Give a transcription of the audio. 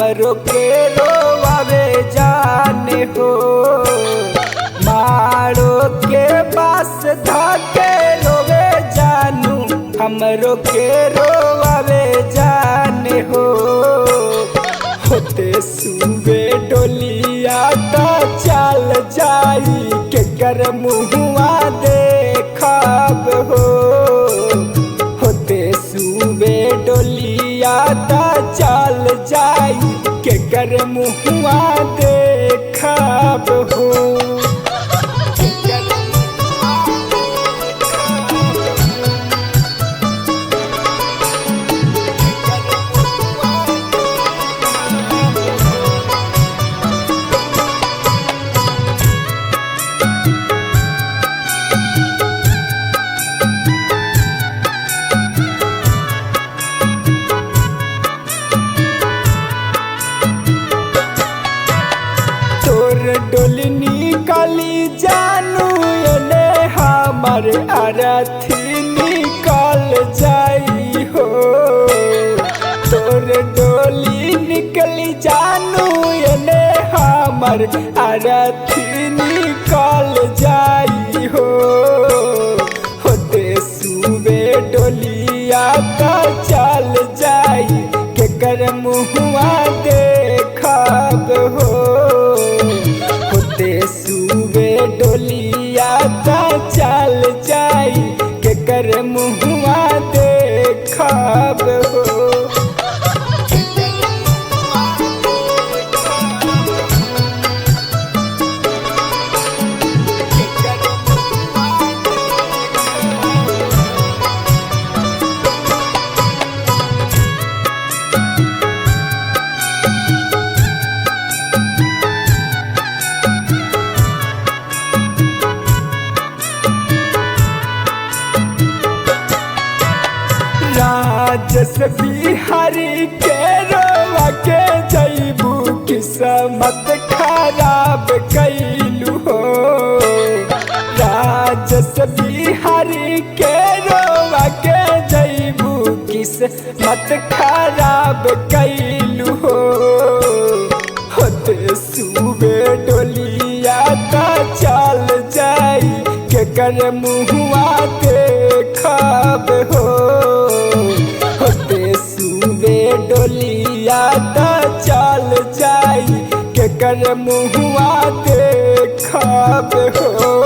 हमरो के रोवावे जाने हो। मारो के पास धाके रोवे जानू हमरो के रोवावे जाने हो। होते सुबे डोलिया तो चल जाई के कर मुहुआ देखब हो। होते सुबे डोलिया तो चल जाई के कर मुहुआ देखब हो। डोली निकाली जानू एने हमर अरथी निकल जाई हो। तोर डोली निकली जानू एने हमर अरथी निकल जाई हो। होते सुबे डोलिया का चल जाई के कर मुहुआ देखब हो। सुबे डोलिया ता चल जाई के कर मुहुआ देखब हो। राजस बिहारी के रोवा के जैबू किस्मत खराब कैलू हो। राजस बिहारी के रोवा के जैबू किस्मत खराब कैलू हो। होते सुबे डोलिया का चल जाई के कर मुहुआ देखब हो। होते सुबे डोलिया ता चल जाई के कर मुहुआ देखब हो।